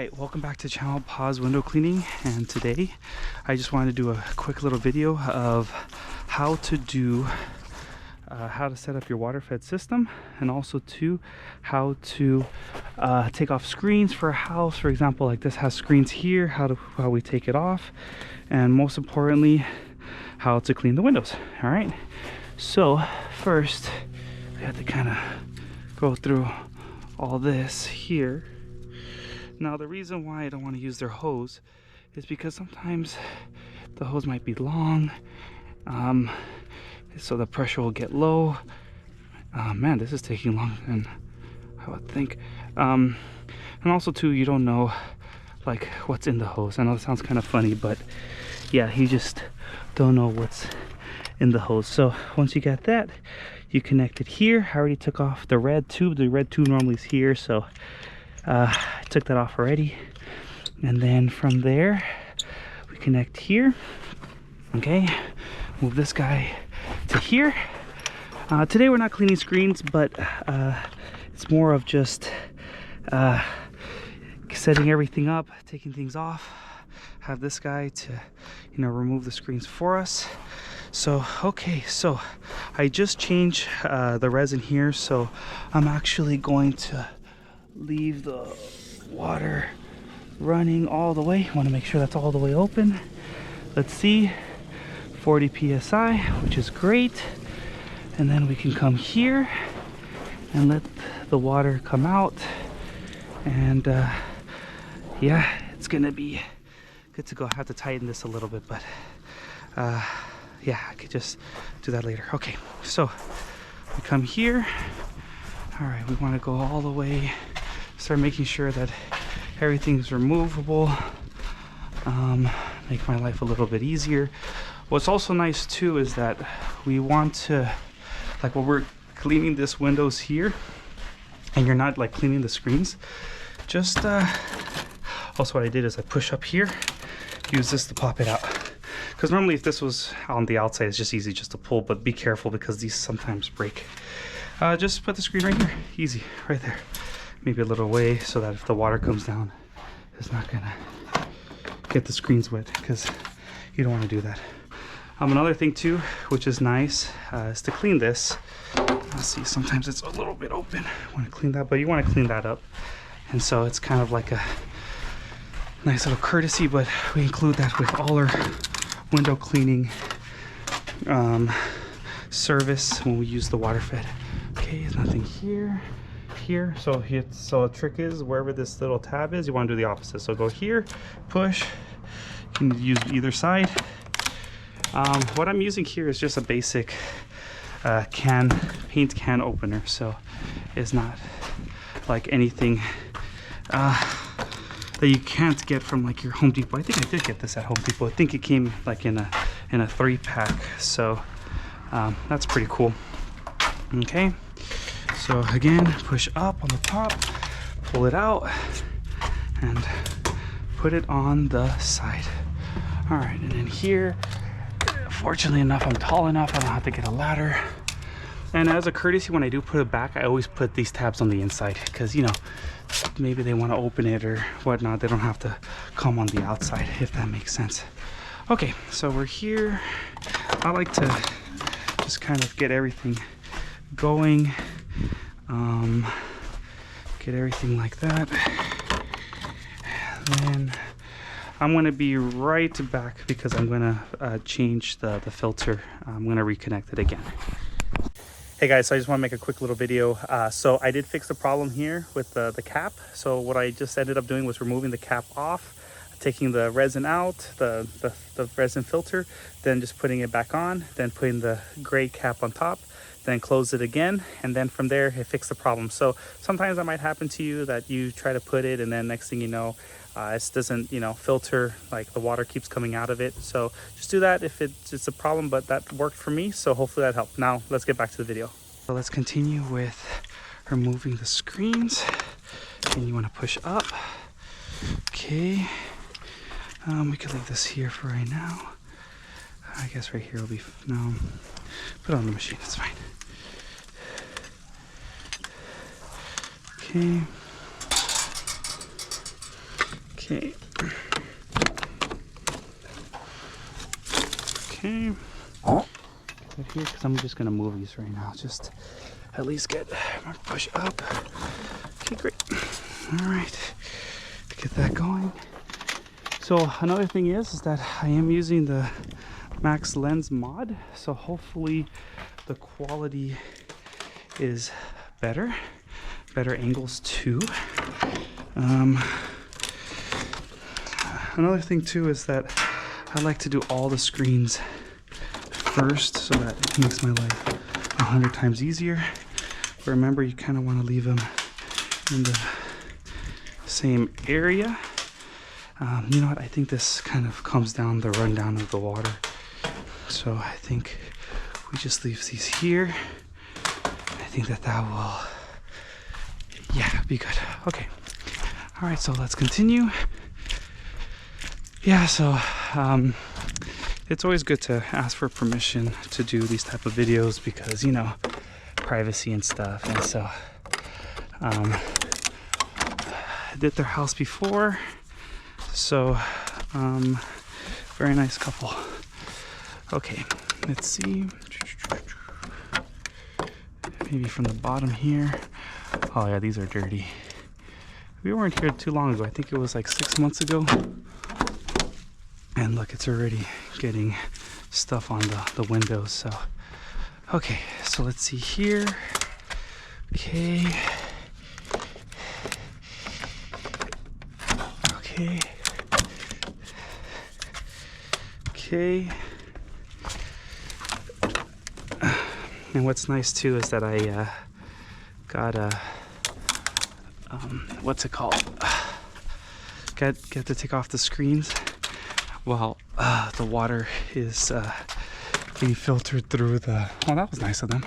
Alright, welcome back to channel Pause Window Cleaning, and today I just wanted to do a quick little video of how to set up your water fed system, and also how to take off screens for a house. For example, like this has screens here, how we take it off, and most importantly how to clean the windows. Alright, so first we have to kind of go through all this here. Now the reason why I don't want to use their hose is because sometimes the hose might be long, so the pressure will get low. Man, this is taking longer than I would think. And also too, you don't know like what's in the hose. I know it sounds kind of funny, but yeah, you just don't know what's in the hose. So once you get that, you connect it here. I already took off the red tube. The red tube normally is here, so I took that off already. And then from there we connect here. Okay, move this guy to here. Today we're not cleaning screens, but it's more of just setting everything up, taking things off. Have this guy to remove the screens for us. So okay, so I just changed the resin here, so I'm actually going to leave the water running all the way. I want to make sure that's all the way open. Let's see, 40 psi, which is great. And then we can come here and let the water come out, and yeah, it's gonna be good to go. I have to tighten this a little bit, but yeah, I could just do that later. Okay, so we come here. All right, we want to go all the way, start making sure that everything's removable, make my life a little bit easier. What's also nice too is that we want to, like when we're cleaning this windows here and you're not like cleaning the screens, just also what I did is I push up here, use this to pop it out, because normally if this was on the outside it's just easy just to pull, but be careful because these sometimes break. Just put the screen right here, easy, right there, maybe a little way so that if the water comes down it's not gonna get the screens wet, because you don't want to do that. Another thing too, which is nice, is to clean this. Let's see, sometimes it's a little bit open. I want to clean that, but you want to clean that up, and so it's kind of like a nice little courtesy, but we include that with all our window cleaning service when we use the water fed. Okay, there's nothing here. So the trick is, wherever this little tab is, you want to do the opposite. So go here, push. You can use either side. What I'm using here is just a basic paint can opener, so it's not like anything that you can't get from like your Home Depot. I think I did get this at Home Depot. I think it came like in a 3-pack, so that's pretty cool. Okay, so again, push up on the top, pull it out, and put it on the side. All right, and then here, fortunately enough, I'm tall enough, I don't have to get a ladder. And as a courtesy, when I do put it back, I always put these tabs on the inside, because maybe they want to open it or whatnot. They don't have to come on the outside, if that makes sense. Okay, so we're here. I like to just kind of get everything going, get everything like that, and then I'm going to be right back because I'm going to change the filter. I'm going to reconnect it again. Hey guys, so I just want to make a quick little video. So I did fix the problem here with the cap. So what I just ended up doing was removing the cap off, taking the resin out, the resin filter, then just putting it back on, then putting the gray cap on top, then close it again, and then from there it fixed the problem. So sometimes that might happen to you, that you try to put it and then next thing you know, it doesn't filter, like the water keeps coming out of it. So just do that if it's a problem, but that worked for me, so hopefully that helped. Now let's get back to the video. So let's continue with removing the screens, and you want to push up. Okay, we could leave this here for right now. I guess right here will be, no, put it on the machine, it's fine. Okay, Okay. Okay. Right here, because I'm just gonna move these right now. Just at least get my push up. Okay, great. All right. Get that going. So another thing is that I am using the Max Lens mod, so hopefully the quality is better angles too. Another thing too is that I like to do all the screens first, so that it makes my life 100 times easier. But remember, you kind of want to leave them in the same area. You know what, I think this kind of comes down the rundown of the water, so I think we just leave these here. I think that will, yeah, be good. Okay, all right, so let's continue. Yeah, so it's always good to ask for permission to do these type of videos because, you know, privacy and stuff. And so I did their house before, so very nice couple. Okay, let's see, maybe from the bottom here. Oh yeah, these are dirty. We weren't here too long ago. I think it was like 6 months ago. And look, it's already getting stuff on the windows. So, okay, so let's see here. Okay. Okay. Okay. And what's nice too is that I got a what's it called? Get to take off the screens while the water is being filtered through the. Oh, that was nice of them.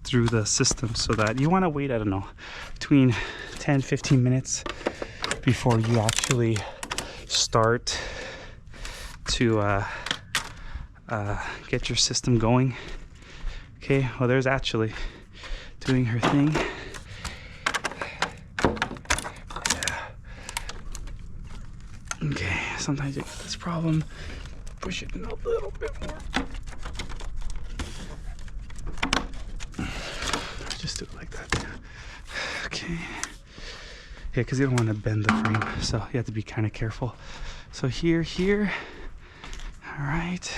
Through the system, so that you want to wait, I don't know, between 10-15 minutes before you actually start to get your system going. Okay, well, there's actually doing her thing. Okay, sometimes you get this problem. Push it in a little bit more. Just do it like that. Okay. Yeah, because you don't want to bend the frame, so you have to be kind of careful. So here. All right.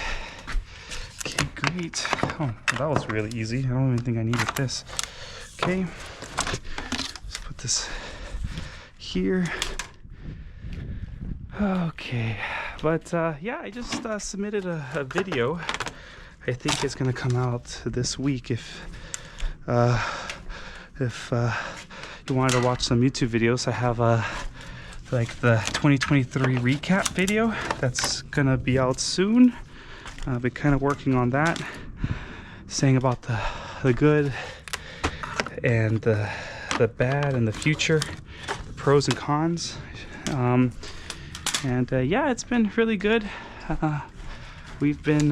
Okay, great. Oh, that was really easy. I don't even think I needed this. Okay. Let's put this here. Okay, but yeah, I just submitted a video. I think it's gonna come out this week. If you wanted to watch some YouTube videos, I have like the 2023 recap video that's gonna be out soon. I've been kind of working on that, saying about the good and the bad and the future, the pros and cons. And yeah, it's been really good. We've been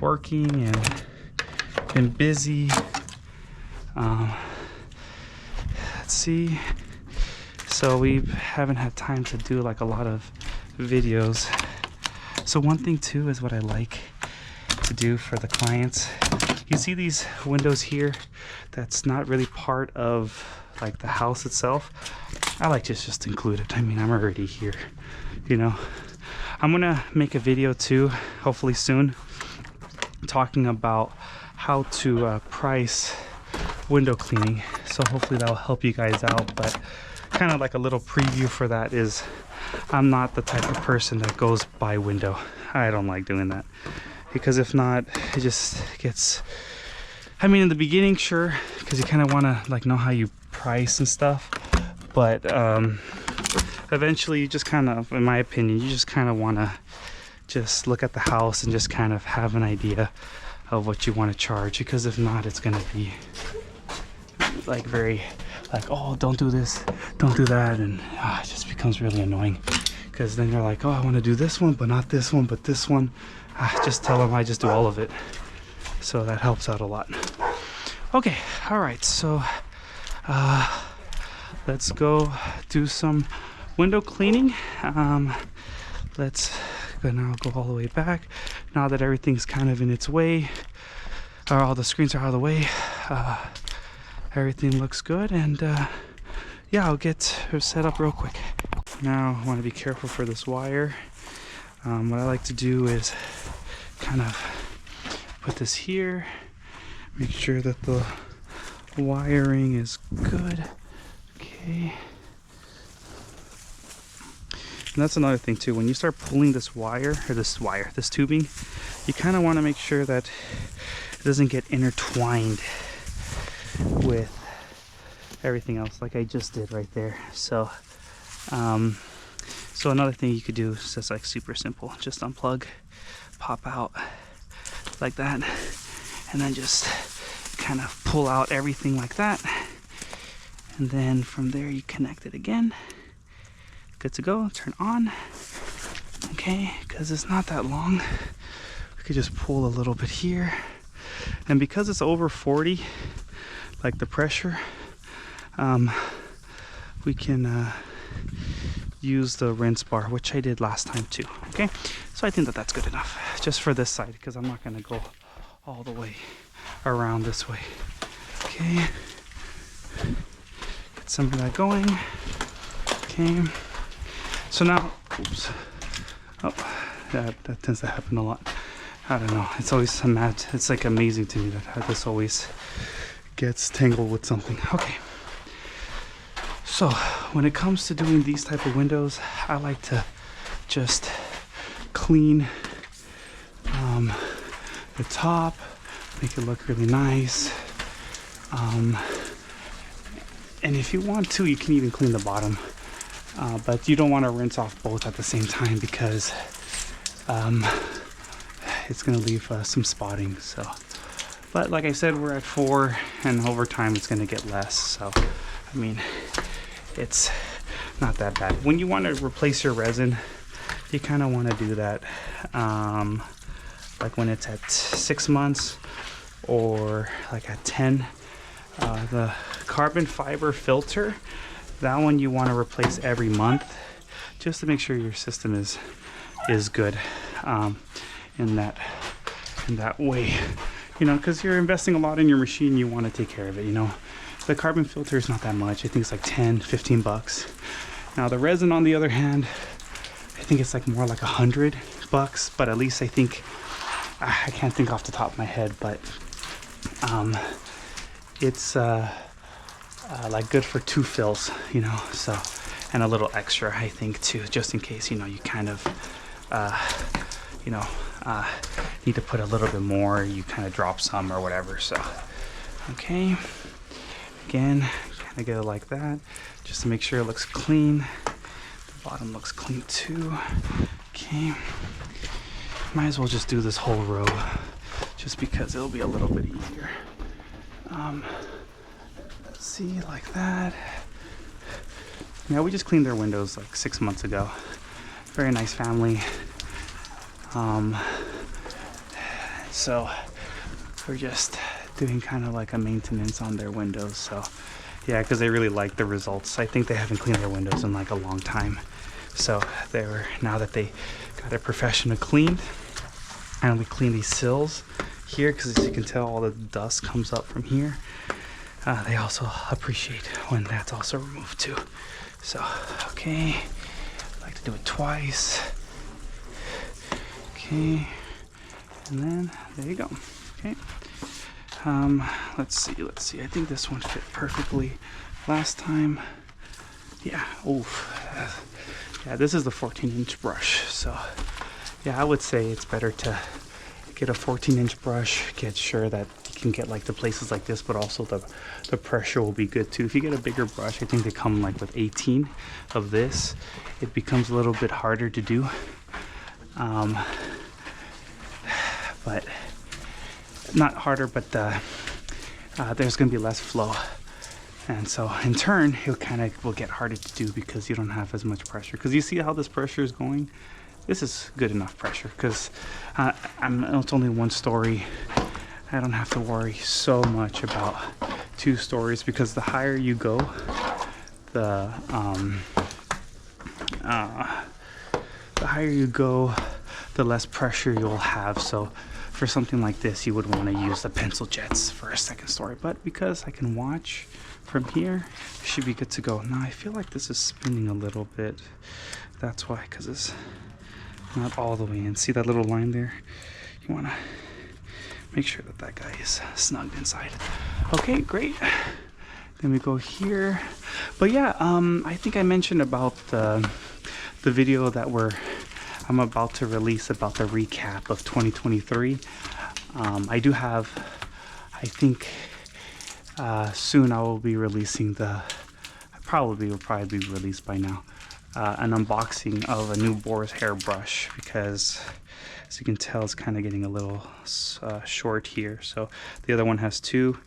working and been busy. Let's see. So we haven't had time to do like a lot of videos. So one thing too is what I like to do for the clients. You see these windows here? That's not really part of like the house itself. I like to just include it. I mean, I'm already here, you know. I'm gonna make a video too, hopefully soon, talking about how to price window cleaning. So hopefully that'll help you guys out. But kind of like a little preview for that is I'm not the type of person that goes by window. I don't like doing that, because if not, it just gets, I mean, in the beginning, sure, because you kind of want to like know how you price and stuff. But eventually you just kind of, in my opinion, you just kind of want to just look at the house and just kind of have an idea of what you want to charge, because if not, it's going to be like very like, oh, don't do this, don't do that, and it just becomes really annoying, because then you're like, oh, I want to do this one but not this one, but this one. Just tell them I just do all of it, so that helps out a lot. Okay, all right, so let's go do some window cleaning. Let's go now, go all the way back. Now that everything's kind of in its way, or all the screens are out of the way, everything looks good, and yeah, I'll get her set up real quick. Now I want to be careful for this wire. What I like to do is kind of put this here, make sure that the wiring is good. Okay. And that's another thing too, when you start pulling this wire, or this tubing, you kind of want to make sure that it doesn't get intertwined with everything else like I just did right there. So another thing you could do is just like super simple, just unplug, pop out like that, and then just kind of pull out everything like that, and then from there you connect it again. Good to go. Turn on. Okay, because it's not that long, we could just pull a little bit here, and because it's over 40, like the pressure, we can use the rinse bar, which I did last time too. Okay, so I think that that's good enough just for this side, because I'm not going to go all the way around this way. Okay, get some of that going. Okay, so now, oops, oh, that tends to happen a lot. I don't know, it's always mad. It's like amazing to me that this always gets tangled with something. Okay, so when it comes to doing these type of windows, I like to just clean the top, make it look really nice, and if you want to, you can even clean the bottom, but you don't want to rinse off both at the same time, because it's going to leave some spotting. So, but like I said, we're at 4, and over time it's going to get less, so I mean, it's not that bad. When you want to replace your resin, you kind of want to do that like when it's at 6 months or like at 10. The carbon fiber filter, that one you want to replace every month, just to make sure your system is good in that way, you know, because you're investing a lot in your machine. You want to take care of it, you know. The carbon filter is not that much. I think it's like 10-15 bucks. Now the resin, on the other hand, I think it's like more like $100, but at least I think, I can't think off the top of my head, but it's like good for 2 fills, you know, so, and a little extra, I think, too, just in case, you know, you kind of you know, need to put a little bit more, you kind of drop some or whatever. So okay, again, kind of get it like that, just to make sure it looks clean. The bottom looks clean too. Okay, might as well just do this whole row, just because it'll be a little bit easier. Let's see, like that. Yeah, we just cleaned their windows like 6 months ago. Very nice family. So we're just doing kind of like a maintenance on their windows. So yeah, because they really like the results. I think they haven't cleaned their windows in like a long time. So they were, now that they got a professional cleaned, and we clean these sills here, because as you can tell, all the dust comes up from here. They also appreciate when that's also removed too. So okay, I like to do it twice. Okay, and then there you go. Okay, let's see. I think this one fit perfectly last time. Yeah. Oof. Yeah, this is the 14-inch brush. So yeah, I would say it's better to get a 14-inch brush. Get sure that you can get like the places like this, but also the pressure will be good too. If you get a bigger brush, I think they come like with 18 of this. It becomes a little bit harder to do. But not harder, but there's going to be less flow, and so in turn it kind of will get harder to do because you don't have as much pressure. Because you see how this pressure is going. This is good enough pressure because it's only 1 story. I don't have to worry so much about 2 stories, because the higher you go, the higher you go, the less pressure you'll have. So for something like this, you would want to use the pencil jets for a second story. But because I can watch from here, it should be good to go. Now I feel like this is spinning a little bit. That's why, because it's not all the way in. See that little line there? You want to make sure that that guy is snugged inside. Okay, great. Then we go here. But yeah, I think I mentioned about the video that I'm about to release about the recap of 2023. I do have, I think soon I will be releasing will probably be released by now, an unboxing of a new Boar's hairbrush, because as you can tell, it's kind of getting a little short here. So the other one has 2.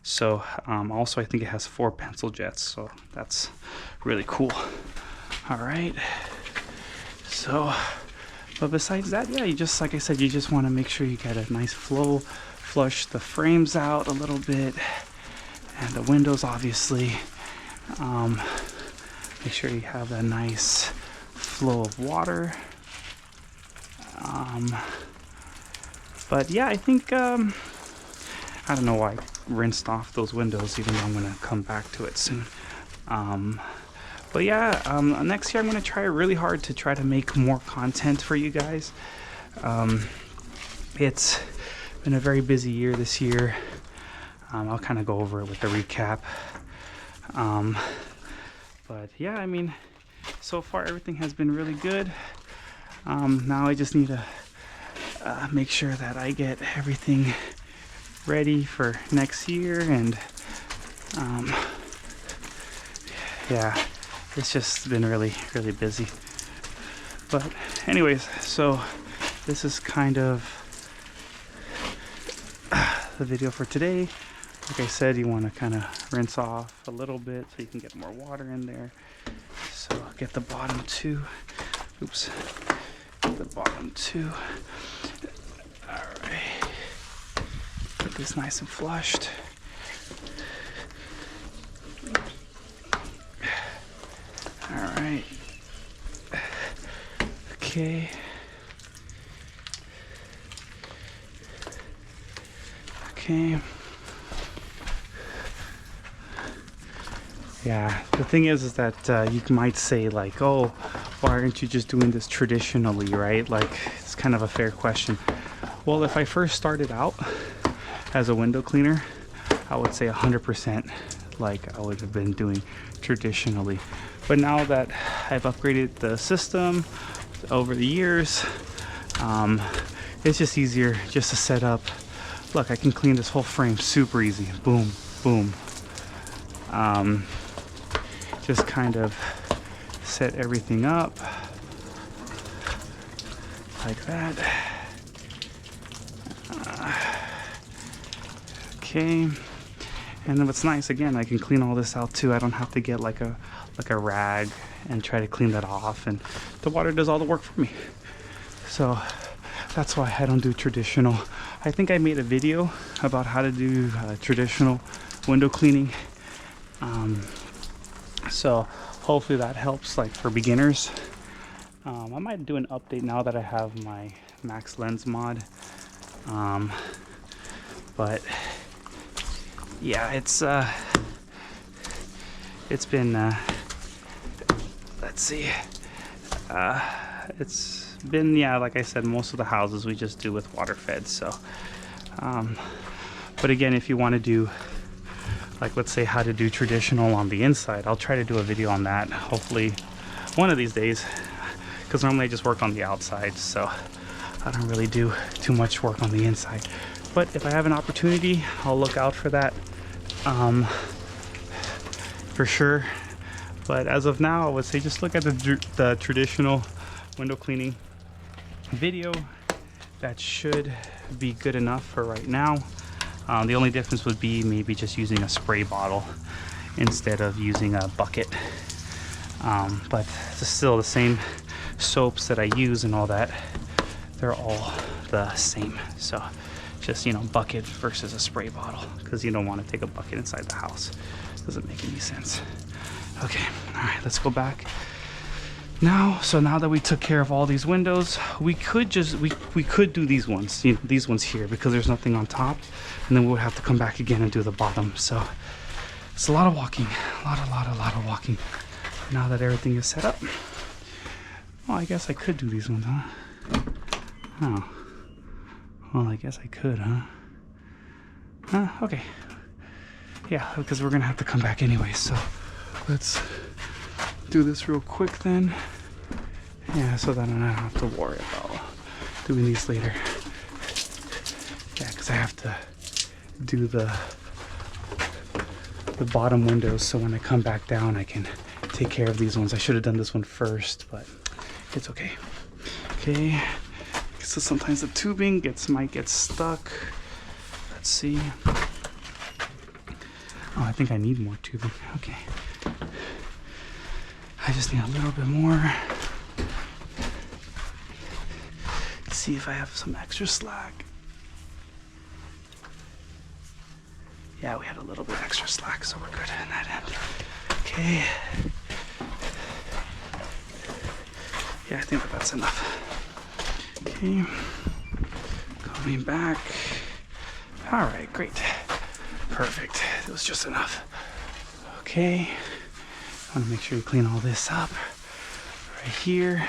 So also I think it has 4 pencil jets, so that's really cool. All right, so but besides that, yeah, you just, like I said, you just want to make sure you get a nice flow, flush the frames out a little bit, and the windows obviously. Make sure you have a nice flow of water. But yeah, I think I don't know why I rinsed off those windows, even though I'm gonna come back to it soon. But yeah, next year I'm gonna try really hard to try to make more content for you guys. It's been a very busy year this year. I'll kind of go over it with the recap. But yeah, I mean, so far everything has been really good. Now I just need to make sure that I get everything ready for next year, and yeah, it's just been really busy. But anyways, so this is kind of the video for today. Like I said, you want to kind of rinse off a little bit so you can get more water in there. So get the bottom 2. Oops. Get the bottom 2. All right. Get this nice and flushed. All right. Okay. Okay. Yeah, the thing is that you might say like, oh, why aren't you just doing this traditionally, right? Like, it's kind of a fair question. Well, if I first started out as a window cleaner, I would say 100% like I would have been doing traditionally. But now that I've upgraded the system over the years, it's just easier just to set up. Look, I can clean this whole frame super easy. Boom, boom. Just kind of set everything up like that. Okay, and then what's nice, again, I can clean all this out too. I don't have to get like a rag and try to clean that off, and the water does all the work for me. So that's why I don't do traditional. I think I made a video about how to do traditional window cleaning. So hopefully that helps, like, for beginners. I might do an update now that I have my Max Lens mod. But yeah, it's been let's see, it's been, yeah, like I said, most of the houses we just do with water fed. So but again, if you want to do, like, let's say how to do traditional on the inside, I'll try to do a video on that hopefully one of these days, because normally I just work on the outside, so I don't really do too much work on the inside. But if I have an opportunity, I'll look out for that for sure. But as of now, I would say just look at the traditional window cleaning video. That should be good enough for right now. The only difference would be maybe just using a spray bottle instead of using a bucket. But it's still the same soaps that I use and all that. They're all the same. So just, you know, bucket versus a spray bottle, because you don't want to take a bucket inside the house. Doesn't make any sense. Okay, all right, let's go back now. So now that we took care of all these windows, we could just we could do these ones, you know, these ones here, because there's nothing on top, and then we would have to come back again and do the bottom. So it's a lot of walking, a lot of walking. Now that everything is set up, well, I guess I could do these ones, huh? Oh, well, I guess I could, huh? Okay, yeah, because we're gonna have to come back anyway. So let's do this real quick then. Yeah, so that I don't have to worry about doing these later. Yeah, because I have to do the bottom windows, so when I come back down I can take care of these ones. I should have done this one first, but it's okay. Okay, so sometimes the tubing might get stuck. Let's see. Oh, I think I need more tubing. Okay, I just need a little bit more. Let's see if I have some extra slack. Yeah, we had a little bit extra slack, so we're good in that end. Okay. Yeah, I think that's enough. Okay. Coming back. All right, great. Perfect. It was just enough. Okay. I want to make sure you clean all this up right here.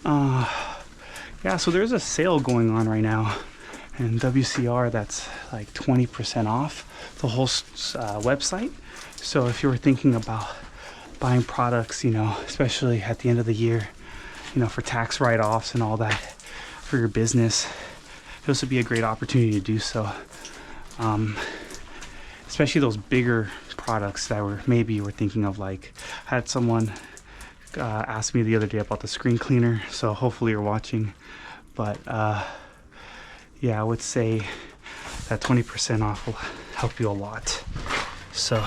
Yeah, so there's a sale going on right now. And WCR, that's like 20% off the whole website. So if you were thinking about buying products, you know, especially at the end of the year, you know, for tax write-offs and all that for your business, this would be a great opportunity to do so. Especially those bigger products that maybe you were thinking of. Like, I had someone ask me the other day about the screen cleaner, so hopefully you're watching. But yeah, I would say that 20% off will help you a lot. So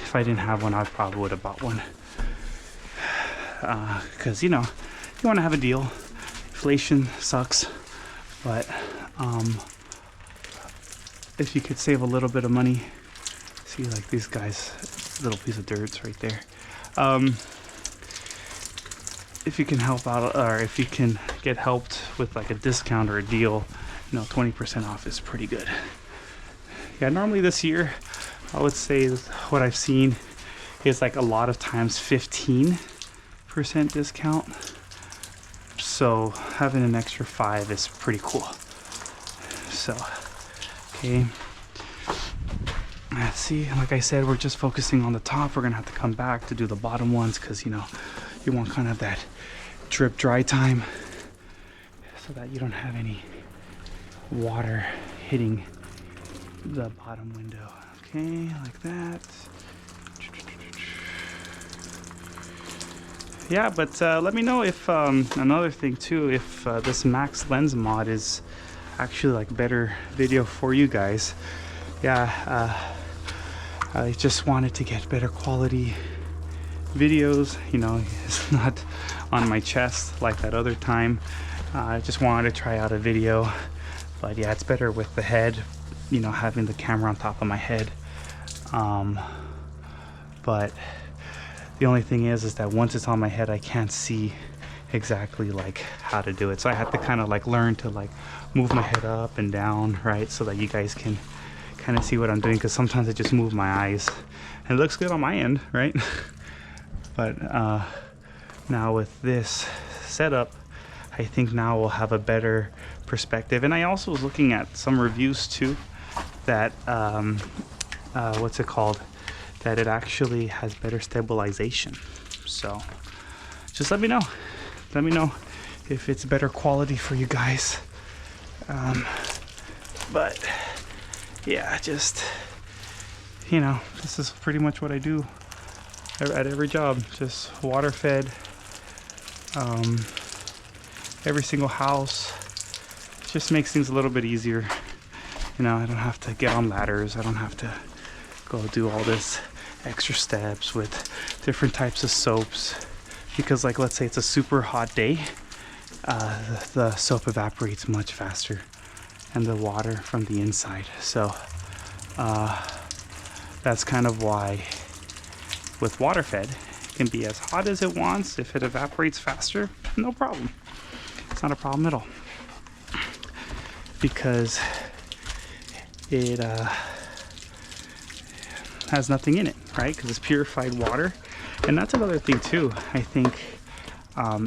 if I didn't have one, I probably would have bought one. Because, you know, you want to have a deal. Inflation sucks. But if you could save a little bit of money, see, like these guys, little piece of dirt's right there. If you can help out, or if you can get helped with like a discount or a deal, you know, 20% off is pretty good. Yeah, normally this year, I would say what I've seen is like a lot of times 15% discount. So having an extra 5 is pretty cool. So, okay. Let's see, like I said, we're just focusing on the top. We're gonna have to come back to do the bottom ones, because, you know, you want kind of that drip dry time so that you don't have any water hitting the bottom window. Okay, like that. Yeah, but let me know if another thing too, if this Max Lens mod is actually like better video for you guys. Yeah, I just wanted to get better quality videos, you know. It's not on my chest like that other time. I just wanted to try out a video, but yeah, it's better with the head, you know, having the camera on top of my head. But the only thing is that once it's on my head, I can't see exactly like how to do it. So I have to kind of like learn to like move my head up and down, right, so that you guys can kind of see what I'm doing, because sometimes I just move my eyes and it looks good on my end, right? But now with this setup, I think now we'll have a better perspective. And I also was looking at some reviews too that what's it called, that it actually has better stabilization. So just let me know if it's better quality for you guys. But yeah, just, you know, this is pretty much what I do at every job. Just water fed every single house. Just makes things a little bit easier. You know, I don't have to get on ladders. I don't have to go do all this extra steps with different types of soaps, because like, let's say it's a super hot day, the soap evaporates much faster and the water from the inside. So that's kind of why with water fed, it can be as hot as it wants. If it evaporates faster, no problem. It's not a problem at all, because it has nothing in it, right? Because it's purified water. And that's another thing too. I think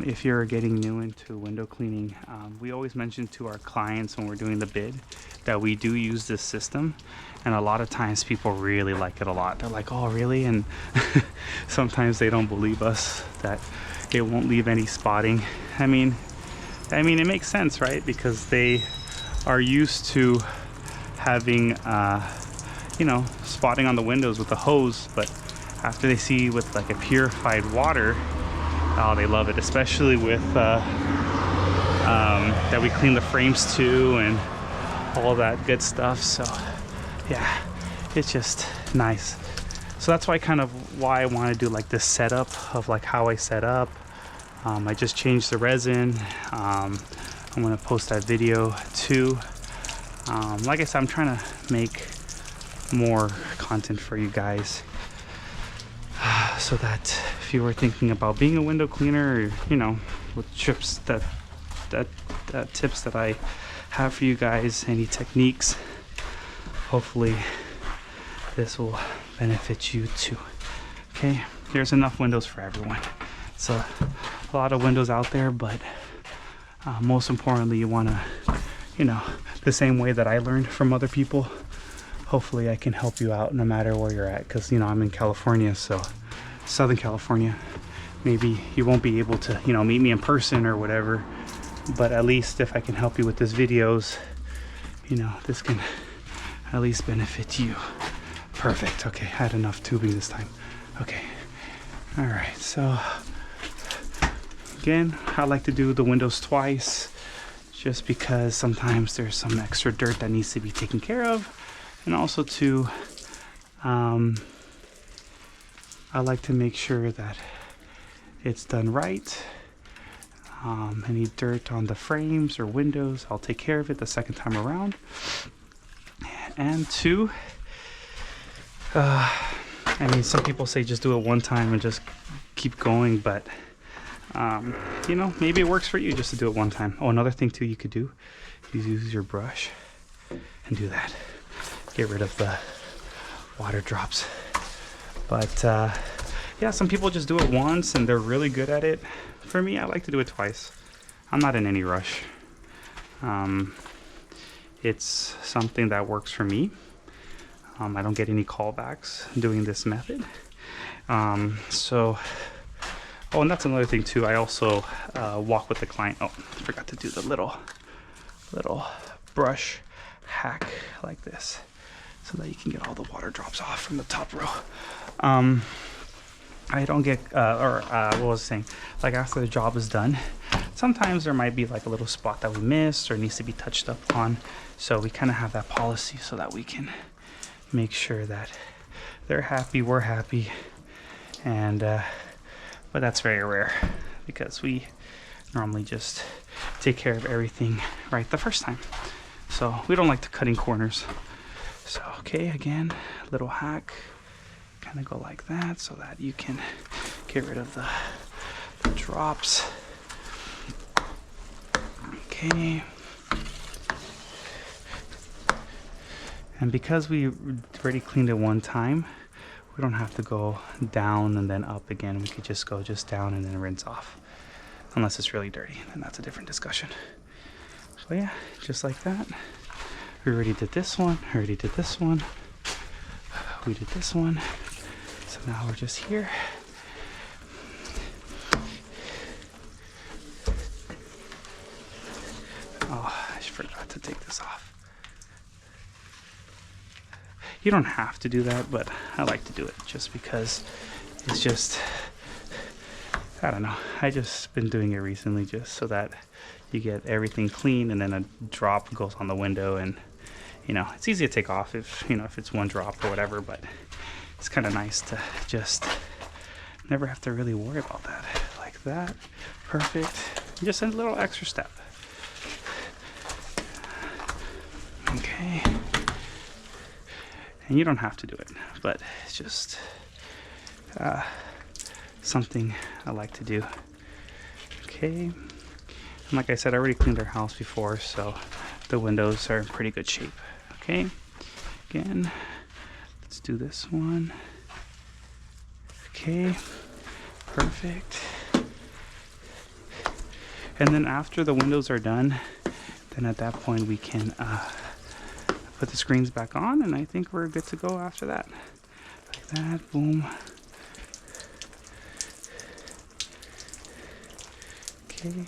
if you're getting new into window cleaning, we always mention to our clients when we're doing the bid that we do use this system, and a lot of times people really like it a lot. They're like, oh really? And sometimes they don't believe us that it won't leave any spotting. I mean it makes sense, right? Because they are used to having you know, spotting on the windows with the hose, but after they see with like a purified water, oh, they love it, especially with that we clean the frames too and all that good stuff. So yeah, it's just nice. So that's why why I want to do like this setup of like how I set up. I just changed the resin. I'm gonna post that video too. Like I said, I'm trying to make more content for you guys, so that if you were thinking about being a window cleaner, or, you know, with tips that I have for you guys, any techniques, hopefully this will benefit you too. Okay, there's enough windows for everyone. So a lot of windows out there, but most importantly, you want to, you know, the same way that I learned from other people. Hopefully I can help you out no matter where you're at, because, you know, I'm in California, so Southern California. Maybe you won't be able to, you know, meet me in person or whatever, but at least if I can help you with these videos, you know, this can at least benefit you. Perfect. Okay, I had enough tubing this time. Okay. All right, so again, I like to do the windows twice, just because sometimes there's some extra dirt that needs to be taken care of. And also too, I like to make sure that it's done right. Any dirt on the frames or windows, I'll take care of it the second time around. And two, I mean, some people say just do it one time and just keep going, but you know, maybe it works for you just to do it one time. Oh, another thing too you could do is use your brush and do that. Get rid of the water drops. But yeah, some people just do it once and they're really good at it. For me, I like to do it twice. I'm not in any rush. It's something that works for me. I don't get any callbacks doing this method. So, oh, and that's another thing too. I also walk with the client. Oh, I forgot to do the little brush hack like this, so that you can get all the water drops off from the top row. I don't get, what was I saying? Like after the job is done, sometimes there might be like a little spot that we missed or needs to be touched up on. So we kind of have that policy so that we can make sure that they're happy, we're happy. And, but that's very rare because we normally just take care of everything right the first time. So we don't like to cutting corners. So, okay, again, little hack, kind of go like that so that you can get rid of the drops. Okay. And because we already cleaned it one time, we don't have to go down and then up again. We could just go just down and then rinse off. Unless it's really dirty, then that's a different discussion. So yeah, just like that. We already did this one, already did this one. We did this one. So now we're just here. Oh, I forgot to take this off. You don't have to do that, but I like to do it just because it's just, I don't know. I just been doing it recently just so that you get everything clean and then a drop goes on the window, and you know, it's easy to take off if, you know, if it's one drop or whatever, but it's kind of nice to just never have to really worry about that. Like that. Perfect. Just a little extra step. Okay. And you don't have to do it, but it's just something I like to do. Okay, and like I said, I already cleaned our house before, so the windows are in pretty good shape. Okay, again, let's do this one. Okay, perfect. And then after the windows are done, then at that point we can put the screens back on, and I think we're good to go after that. Like that, boom. Okay,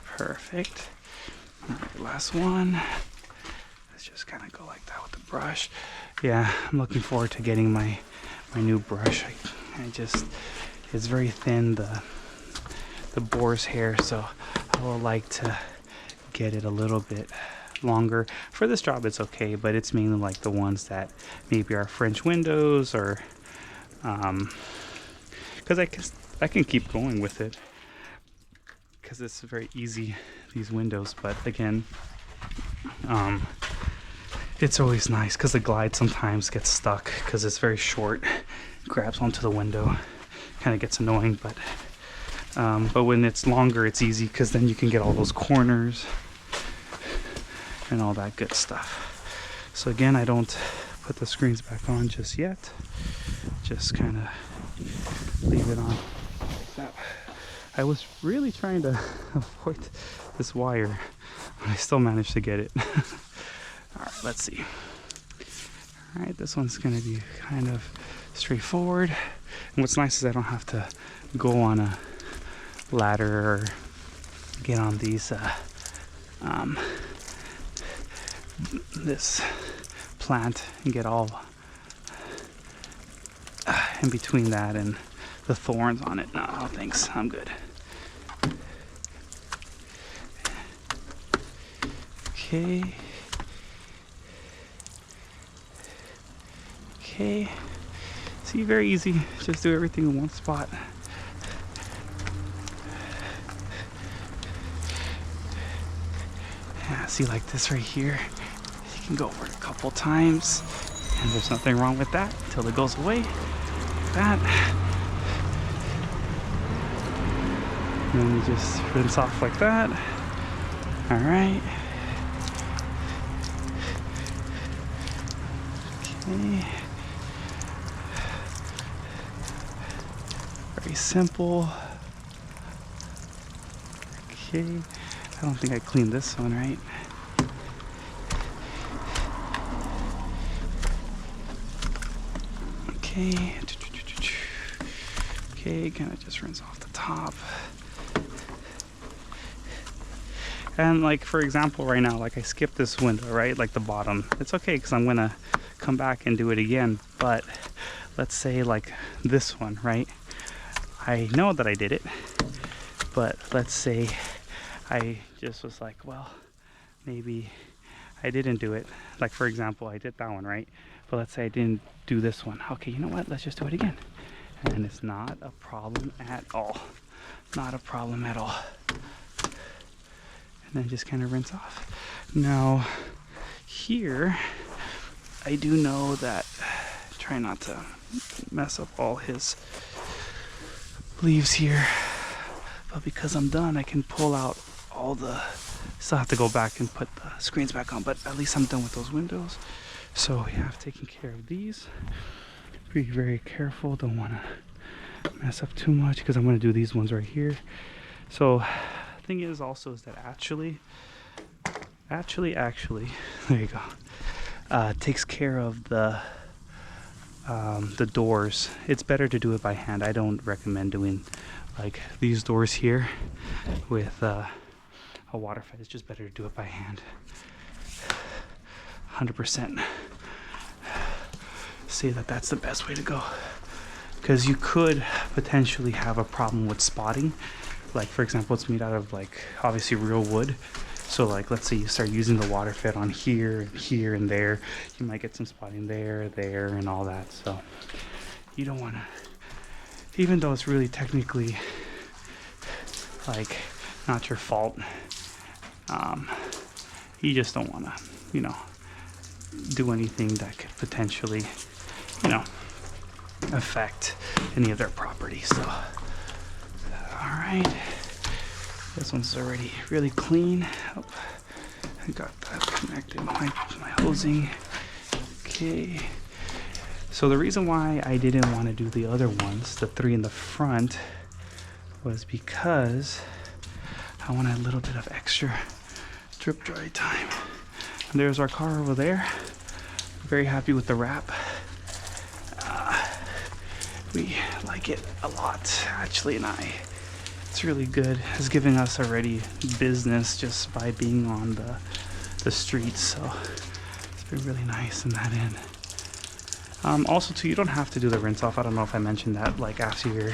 perfect. All right, last one. Let's just kind of go like that with the brush. Yeah, I'm looking forward to getting my new brush. I just, it's very thin, the boar's hair, so I would like to get it a little bit longer. For this job it's okay, but it's mainly like the ones that maybe are French windows, or because I can keep going with it because it's very easy, these windows. But again, it's always nice because the glide sometimes gets stuck because it's very short, grabs onto the window, kind of gets annoying. But when it's longer, it's easy because then you can get all those corners and all that good stuff. So again, I don't put the screens back on just yet. Just kind of leave it on like that. I was really trying to avoid this wire, but I still managed to get it. All right, let's see. All right, this one's gonna be kind of straightforward. And what's nice is I don't have to go on a ladder or get on these this plant and get all in between that and the thorns on it. No, thanks, I'm good. Okay. Okay. See, very easy. Just do everything in one spot. Yeah, see, like this right here. You can go over it a couple times, and there's nothing wrong with that until it goes away. Like that. And then you just rinse off like that. All right. Okay. Very simple. Okay. I don't think I cleaned this one right. Okay. Okay, kind of just rinse off the top. And like, for example, right now, like I skipped this window, right? Like the bottom. It's okay because I'm gonna come back and do it again. But let's say like this one, right? I know that I did it, but let's say I just was like, well, maybe I didn't do it. Like, for example, I did that one, right? But let's say I didn't do this one. Okay, you know what? Let's just do it again. And it's not a problem at all. Not a problem at all. And then just kind of rinse off. Now, here, I do know that, try not to mess up all his leaves here. But because I'm done, I can pull out all the, still have to go back and put the screens back on, but at least I'm done with those windows. So yeah, I've taken care of these. Be very careful, don't want to mess up too much because I'm going to do these ones right here. So the thing is also is that actually, there you go, takes care of the doors. It's better to do it by hand. I don't recommend doing like these doors here with a water fight. It's just better to do it by hand. 100% say that that's the best way to go, because you could potentially have a problem with spotting. Like, for example, it's made out of like obviously real wood, so like let's say you start using the water fed on here and there, you might get some spotting there and all that. So you don't want to, even though it's really technically like not your fault, you just don't want to, you know, do anything that could potentially, you know, affect any of their property. So, all right, this one's already really clean. Oh, I got that connected, my hosing. Okay. So the reason why I didn't want to do the other ones, the 3 in the front, was because I wanted a little bit of extra drip dry time. And there's our car over there. Very happy with the wrap. We like it a lot, actually, and it's really good. It's giving us already business just by being on the streets, so it's been really nice in that end. Also too, you don't have to do the rinse off. I don't know if I mentioned that, like after you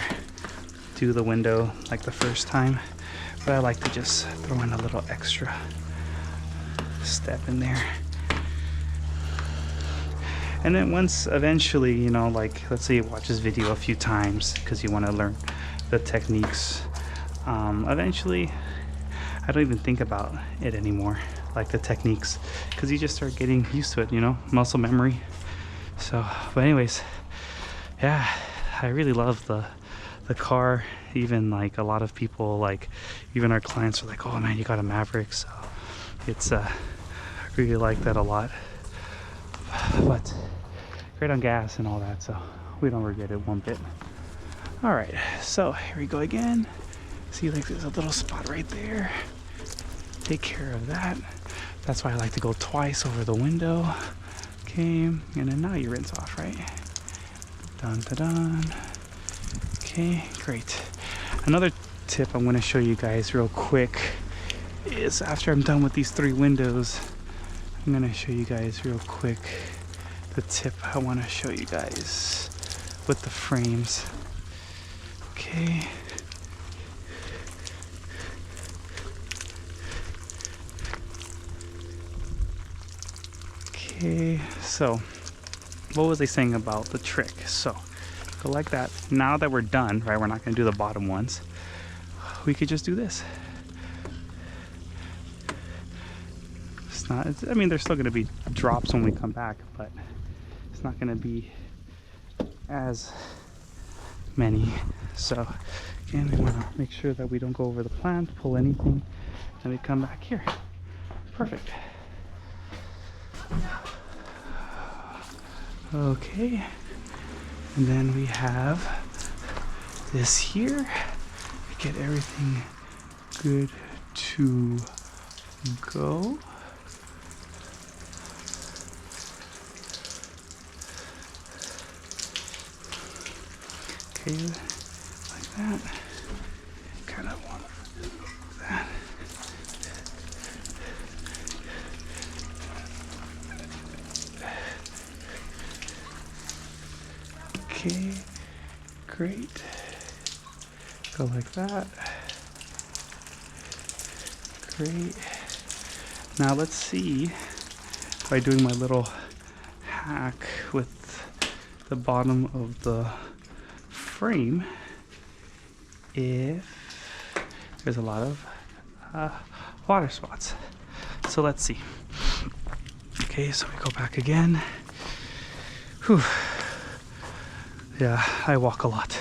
do the window like the first time, but I like to just throw in a little extra step in there. And then once eventually, you know, like let's say you watch this video a few times because you want to learn the techniques, eventually I don't even think about it anymore, like the techniques, because you just start getting used to it, you know, muscle memory. So, but anyways, yeah, I really love the car. Even like a lot of people, like even our clients are like, oh man, you got a Maverick. So it's really like that a lot, but great on gas and all that, so we don't regret it one bit. All right, so here we go again. See, like there's a little spot right there. Take care of that. That's why I like to go twice over the window. Okay, and then now you rinse off, right? Dun dun dun. Okay, great. Another tip I'm going to show you guys real quick is after I'm done with these 3 windows, I'm going to show you guys real quick the tip I want to show you guys with the frames. Okay. Okay, so what was I saying about the trick? So go like that. Now that we're done, right, we're not going to do the bottom ones. We could just do this. It's not, I mean, there's still going to be drops when we come back, but it's not going to be as many. So again, we want to make sure that we don't go over the plant, pull anything, and we come back here. Perfect. Okay, and then we have this here. Get everything good to go. Okay, like that. Kind of want that. Okay, great. Go like that. Great. Now let's see, by doing my little hack with the bottom of the frame, if there's a lot of water spots. So let's see. Okay, so we go back again. Whew. Yeah, I walk a lot.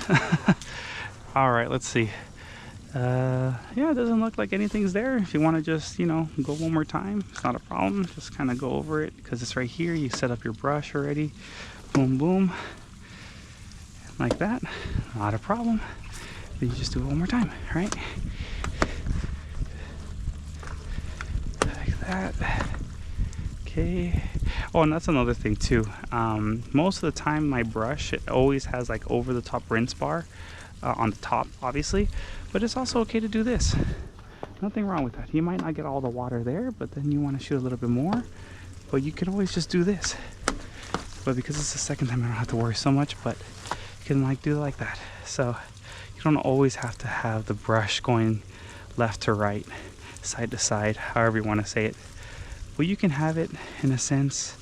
All right, let's see. Yeah, it doesn't look like anything's there. If you want to just, you know, go one more time, it's not a problem. Just kind of go over it because it's right here. You set up your brush already. Boom, boom. Like that. Not a problem. Then you just do it one more time, right? Like that. Okay. Oh, and that's another thing too. Most of the time my brush, it always has like over the top rinse bar on the top, obviously, but it's also okay to do this. Nothing wrong with that. You might not get all the water there, but then you want to shoot a little bit more, but you can always just do this. But because it's the second time, I don't have to worry so much, but you can like do it like that. So you don't always have to have the brush going left to right, side to side, however you want to say it. Well, you can have it in a sense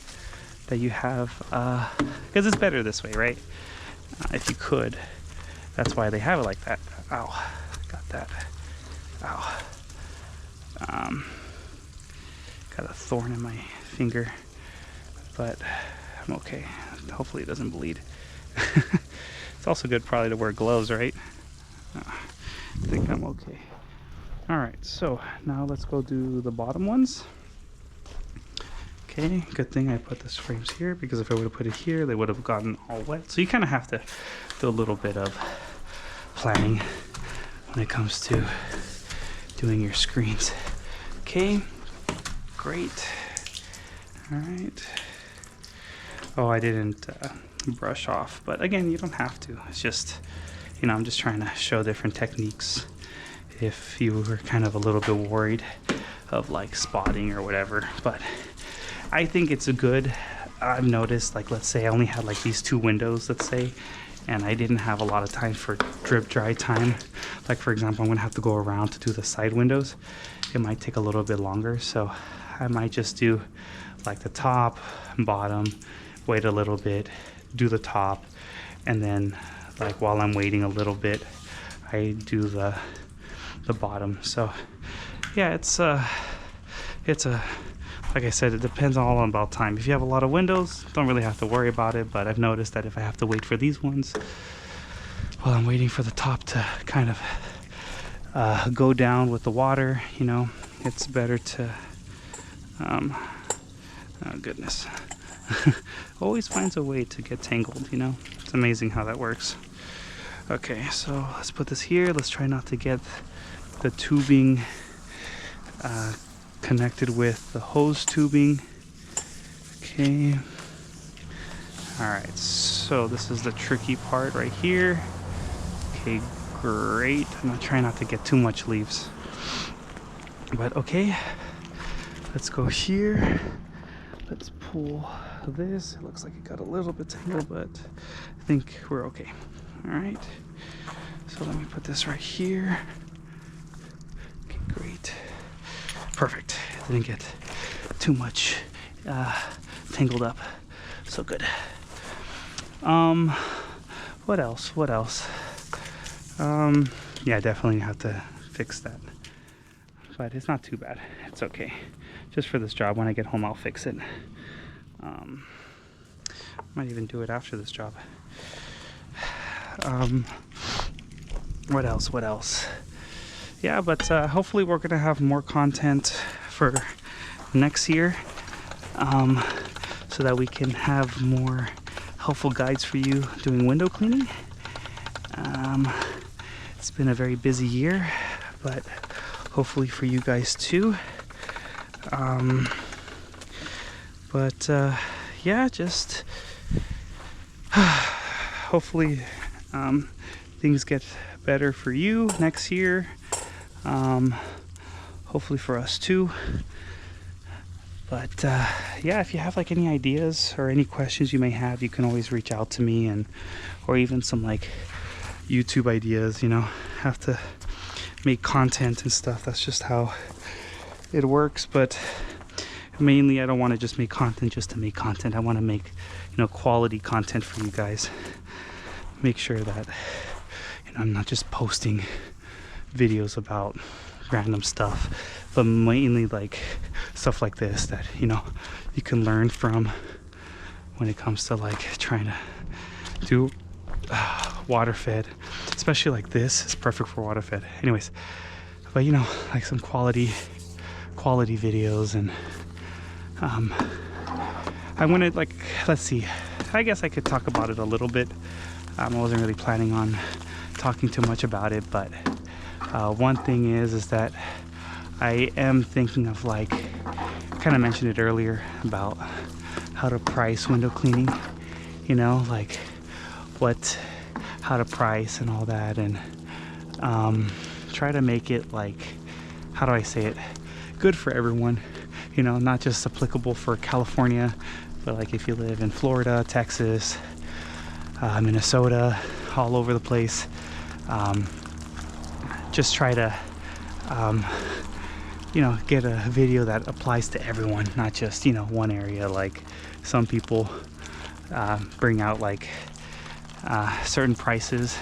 that you have, because it's better this way, right? If you could. That's why they have it like that. Ow, got that. Ow. Got a thorn in my finger. but I'm okay. Hopefully it doesn't bleed. It's also good probably to wear gloves, right? I think I'm okay. All right, so now let's go do the bottom ones. Okay, good thing I put the frames here, because if I would have put it here, they would have gotten all wet. So you kind of have to do a little bit of planning when it comes to doing your screens. Okay, great. All right. Oh, I didn't brush off, but again, you don't have to. It's just, you know, I'm just trying to show different techniques if you were kind of a little bit worried of like spotting or whatever. But I think it's a good, I've noticed, like, let's say I only had like these 2 windows, let's say, and I didn't have a lot of time for drip dry time. Like, for example, I'm gonna have to go around to do the side windows. It might take a little bit longer, so I might just do like the top, bottom, wait a little bit, do the top, and then like while I'm waiting a little bit, I do the bottom. So yeah, it's a like I said, it depends all about time. If you have a lot of windows, don't really have to worry about it, but I've noticed that if I have to wait for these ones while I'm waiting for the top to kind of go down with the water, you know, it's better to oh goodness. Always finds a way to get tangled, you know. It's amazing how that works. Okay, so let's put this here. Let's try not to get the tubing connected with the hose tubing. Okay. All right, so this is the tricky part right here. Okay, great. I'm gonna try not to get too much leaves, but okay. Let's go here. Let's pull this. It looks like it got a little bit tangled, but I think we're okay. All right, so let me put this right here. Okay, great. Perfect. Didn't get too much tangled up. So good. What else? Yeah, definitely have to fix that. But it's not too bad. It's okay. Just for this job. When I get home, I'll fix it. Might even do it after this job. What else? Yeah, but hopefully we're gonna have more content for next year, so that we can have more helpful guides for you doing window cleaning. It's been a very busy year, but hopefully for you guys too. Yeah, just hopefully things get better for you next year. Hopefully for us too. But yeah, if you have like any ideas or any questions you may have, you can always reach out to me, and or even some like YouTube ideas, you know. Have to make content and stuff. That's just how it works. But mainly I don't want to just make content just to make content. I want to make, you know, quality content for you guys. Make sure that, you know, I'm not just posting videos about random stuff, but mainly like stuff like this that, you know, you can learn from when it comes to like trying to do water fed, especially like this is perfect for water fed. Anyways, but you know, like some quality videos. And I wanted, like, let's see, I guess I could talk about it a little bit. I wasn't really planning on talking too much about it, but one thing is that I am thinking of, like, I kind of mentioned it earlier about how to price window cleaning, you know, like how to price and all that, and try to make it, like, how do I say it, good for everyone, you know, not just applicable for California, but like if you live in Florida, Texas, Minnesota, all over the place. Just try to you know, get a video that applies to everyone, not just, you know, one area. Like some people bring out like certain prices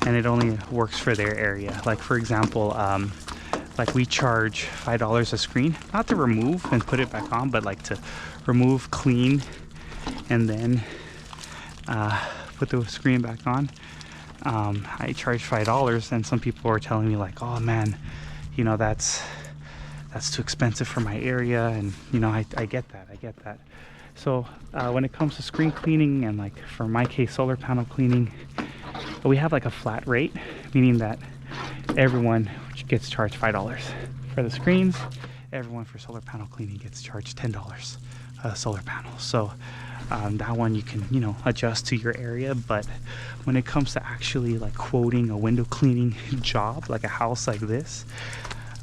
and it only works for their area. Like for example, like we charge $5 a screen, not to remove and put it back on, but like to remove, clean, and then put the screen back on. I charge $5, and some people are telling me like, oh man, you know, that's too expensive for my area. And you know, I get that. So when it comes to screen cleaning, and like for my case, solar panel cleaning, we have like a flat rate, meaning that everyone gets charged $5 for the screens. Everyone for solar panel cleaning gets charged $10 solar panel. So that one you can, you know, adjust to your area. But when it comes to actually like quoting a window cleaning job, like a house like this,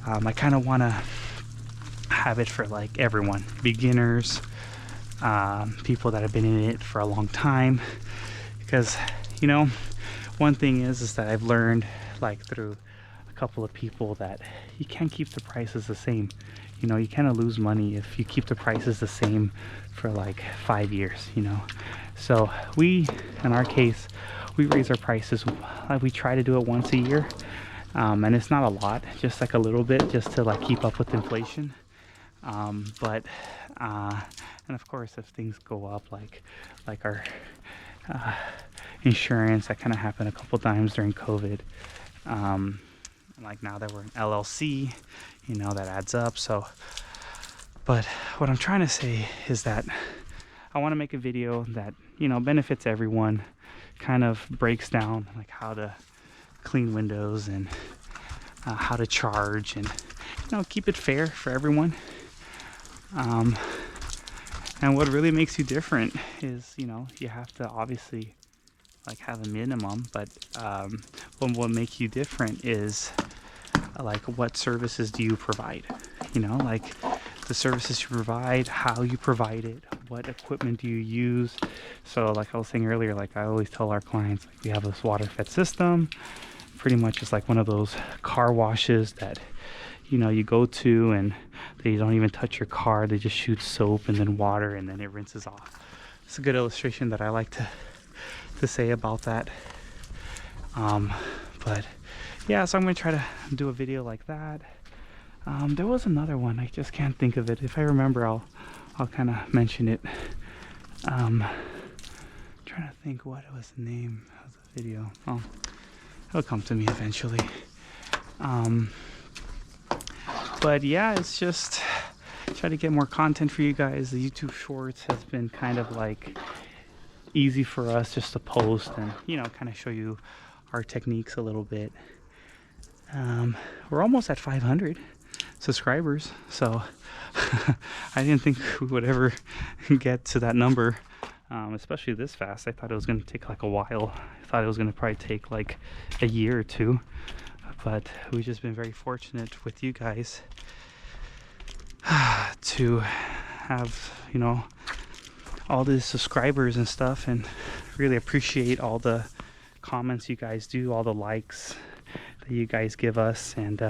I kind of want to have it for like everyone, beginners, people that have been in it for a long time. Because, you know, one thing is that I've learned, like through a couple of people, that you can't keep the prices the same. You know, you kind of lose money if you keep the prices the same for like 5 years, you know. So we, in our case, we raise our prices. We try to do it once a year, and it's not a lot, just like a little bit, just to like keep up with inflation. But and of course, if things go up, like our insurance, that kind of happened a couple times during COVID. Like now that we're an LLC, you know, that adds up. So, but what I'm trying to say is that I want to make a video that, you know, benefits everyone, kind of breaks down like how to clean windows, and how to charge, and, you know, keep it fair for everyone. And what really makes you different is, you know, you have to obviously like have a minimum, but what will make you different is like what services do you provide, you know, like the services you provide, how you provide it, what equipment do you use. So like I was saying earlier, like I always tell our clients, like we have this water fed system, pretty much it's like one of those car washes that, you know, you go to and they don't even touch your car, they just shoot soap and then water and then it rinses off. It's a good illustration that I like to say about that. But yeah, so I'm gonna try to do a video like that. There was another one, I just can't think of it. If I remember, I'll kind of mention it. Trying to think what was the name of the video. Oh, it'll come to me eventually. But yeah, it's just try to get more content for you guys. The YouTube Shorts has been kind of like easy for us just to post and, you know, kind of show you our techniques a little bit. We're almost at 500 subscribers, so I didn't think we would ever get to that number, especially this fast. I thought it was going to take like a while. I thought it was going to probably take like a year or two, but we've just been very fortunate with you guys to have, you know, all these subscribers and stuff, and really appreciate all the comments you guys do, all the likes that you guys give us, and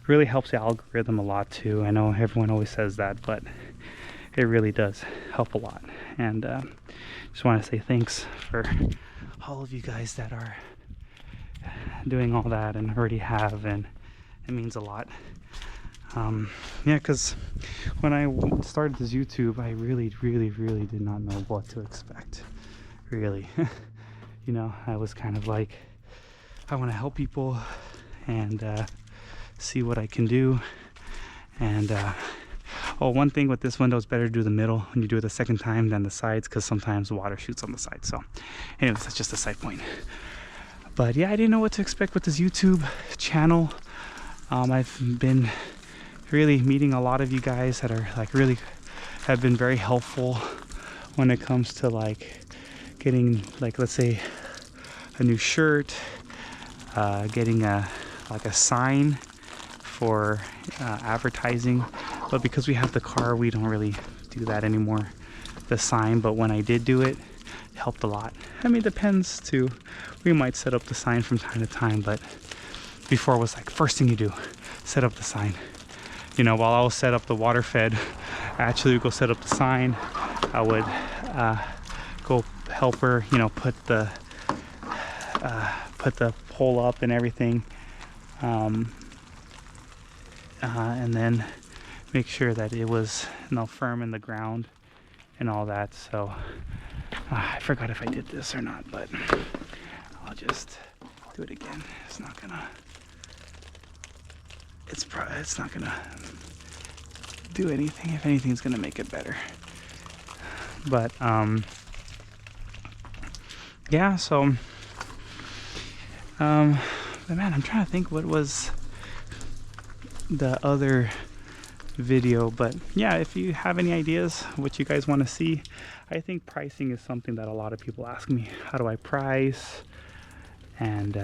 really helps the algorithm a lot too. I know everyone always says that, but it really does help a lot. And just want to say thanks for all of you guys that are doing all that and already have, and it means a lot. Yeah, because when I started this YouTube, I really did not know what to expect, really. You know, I was kind of like, I want to help people and see what I can do. And oh, one thing with this window, is better to do the middle when you do it the second time than the sides, because sometimes water shoots on the sides. So anyways, that's just a side point. But yeah, I didn't know what to expect with this YouTube channel. I've been really meeting a lot of you guys that are like really have been very helpful when it comes to like getting, like, let's say a new shirt, getting a sign for advertising. But because we have the car, we don't really do that anymore, the sign. But when I did do it, it helped a lot. I mean, it depends too. We might set up the sign from time to time, but before it was like first thing you do, set up the sign. You know, while I was set up the water fed, I actually would go set up the sign. I would go help her, you know, put the pole up and everything, and then make sure that it was, you know, firm in the ground, and all that. So I forgot if I did this or not, but I'll just do it again. It's not gonna do anything. If anything, it's gonna make it better. But yeah, so but man, I'm trying to think what was the other video. But yeah, if you have any ideas what you guys want to see, I think pricing is something that a lot of people ask me. How do I price? And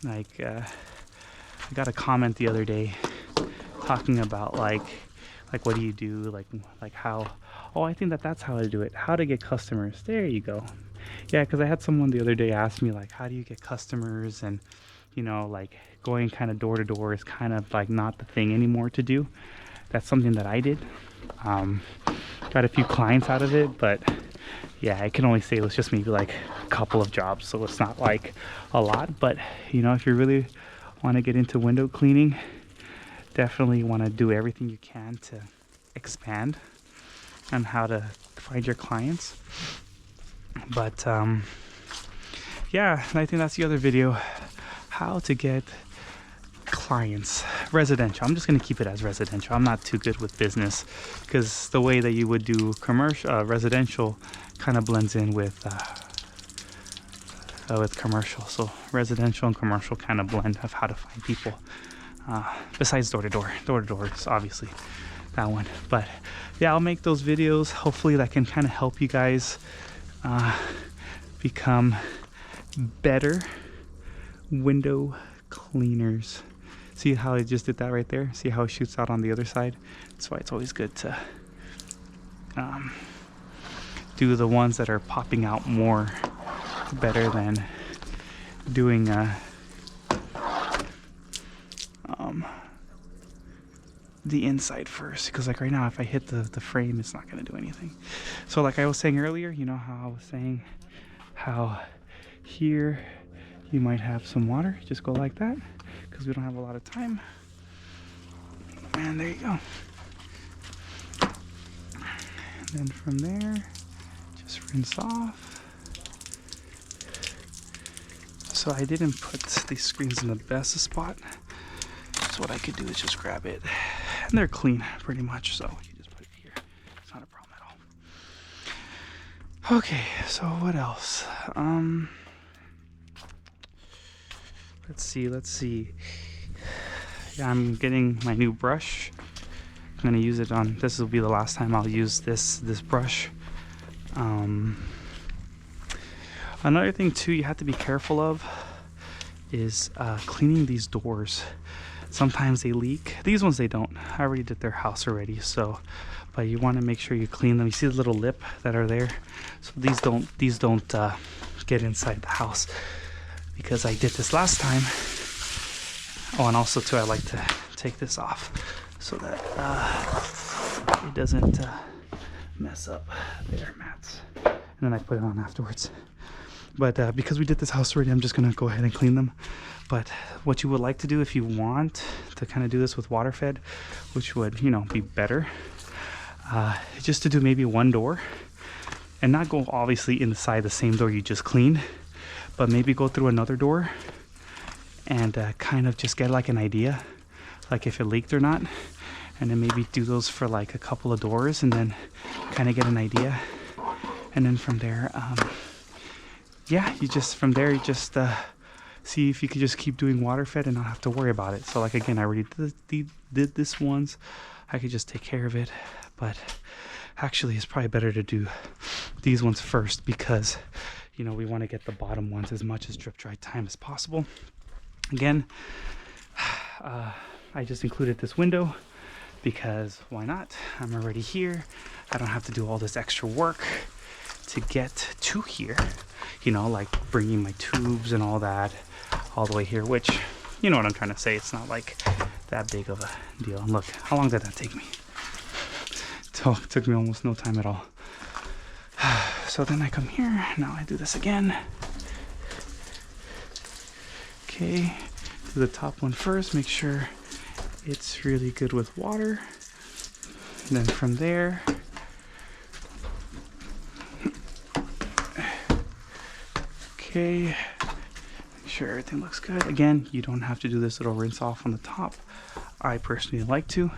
I got a comment the other day talking about like what do you do, like how, oh, I think that's how to do it, how to get customers. There you go. Yeah, because I had someone the other day ask me like, how do you get customers? And you know, like going kind of door to door is kind of like not the thing anymore to do. That's something that I did. Got a few clients out of it, but yeah, I can only say it was just maybe like a couple of jobs, so it's not like a lot. But you know, if you really want to get into window cleaning, definitely want to do everything you can to expand on how to find your clients. But yeah, I think that's the other video, how to get clients. Residential, I'm just going to keep it as residential. I'm not too good with business, because the way that you would do commercial, residential kind of blends in with commercial. So residential and commercial kind of blend of how to find people. Besides door to door is obviously that one. But yeah, I'll make those videos. Hopefully that can kind of help you guys become better window cleaners. See how I just did that right there? See how it shoots out on the other side? That's why it's always good to do the ones that are popping out more better than doing the inside first, because like right now if I hit the frame, it's not going to do anything. So like I was saying earlier, you know how I was saying how here you might have some water, just go like that because we don't have a lot of time, and there you go. And then from there just rinse off. So I didn't put these screens in the best spot, so what I could do is just grab it, and they're clean pretty much, so you just put it here. It's not a problem at all. Okay, so what else? Let's see. Yeah, I'm getting my new brush. I'm gonna use it on, this will be the last time I'll use this brush. Another thing too you have to be careful of is cleaning these doors. Sometimes they leak. These ones they don't. I already did their house already, so but you want to make sure you clean them. You see the little lip that are there? So these don't get inside the house, because I did this last time. Oh, and also too, I like to take this off so that it doesn't mess up their mats, and then I put it on afterwards. But because we did this house already, I'm just gonna go ahead and clean them. But what you would like to do if you want to kind of do this with water fed, which would, you know, be better, just to do maybe one door and not go obviously inside the same door you just cleaned, but maybe go through another door and kind of just get like an idea, like if it leaked or not, and then maybe do those for like a couple of doors and then kind of get an idea. And then from there, yeah, you just see if you could just keep doing water fed and not have to worry about it. So like again, I already did this once. I could just take care of it, but actually it's probably better to do these ones first, because you know we want to get the bottom ones as much as drip dry time as possible. Again, I just included this window because why not? I'm already here. I don't have to do all this extra work to get to here, you know, like bringing my tubes and all that all the way here, which, you know what I'm trying to say, it's not like that big of a deal. And look, how long did that take me? It took me almost no time at all. So then I come here, now I do this again. Okay, do the top one first, make sure it's really good with water. And then from there, okay, make sure everything looks good. Again, you don't have to do this little rinse off on the top. I personally like to.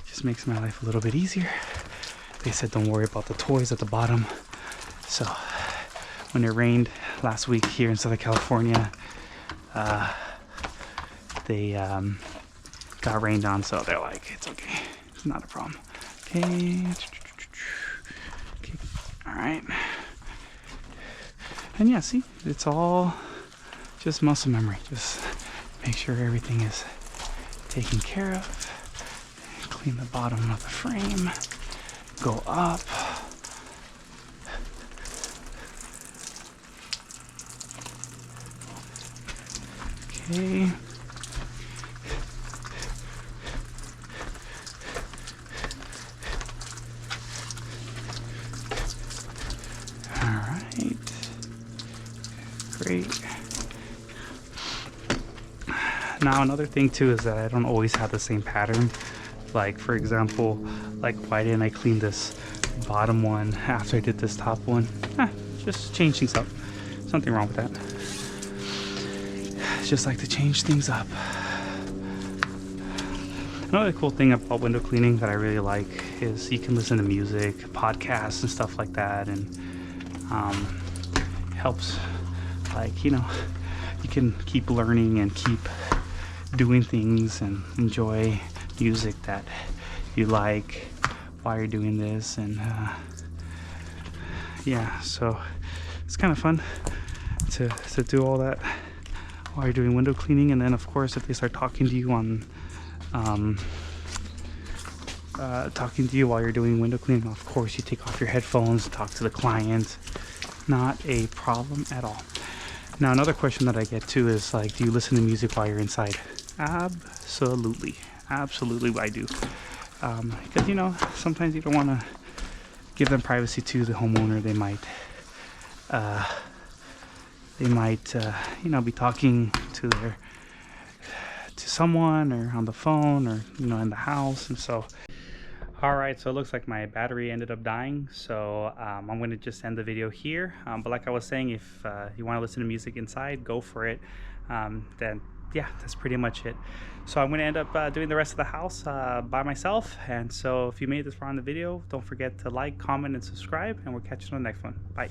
Just makes my life a little bit easier. They said don't worry about the toys at the bottom. So when it rained last week here in Southern California, they got rained on, so they're like, it's okay, it's not a problem. Okay, all right. And yeah, see, it's all just muscle memory. Just make sure everything is taken care of. Clean the bottom of the frame. Go up. Okay. All right. Great. Now another thing too is that I don't always have the same pattern. Like for example, like why didn't I clean this bottom one after I did this top one? Just change things up. Something wrong with that. Just like to change things up. Another cool thing about window cleaning that I really like is you can listen to music, podcasts and stuff like that, and helps, like, you know, you can keep learning and keep doing things and enjoy music that you like while you're doing this. And yeah, so it's kind of fun to do all that while you're doing window cleaning. And then of course if they start talking to you on talking to you while you're doing window cleaning, of course you take off your headphones, talk to the client. Not a problem at all. Now another question that I get too is like, do you listen to music while you're inside? Absolutely I do. Because you know, sometimes you don't want to give them privacy to the homeowner. They might you know, be talking to someone or on the phone or, you know, in the house. And so alright, so it looks like my battery ended up dying, so I'm going to just end the video here. But like I was saying, if you want to listen to music inside, go for it. Then yeah, that's pretty much it. So I'm going to end up doing the rest of the house by myself. And so if you made this far in the video, don't forget to like, comment, and subscribe, and we'll catch you on the next one. Bye.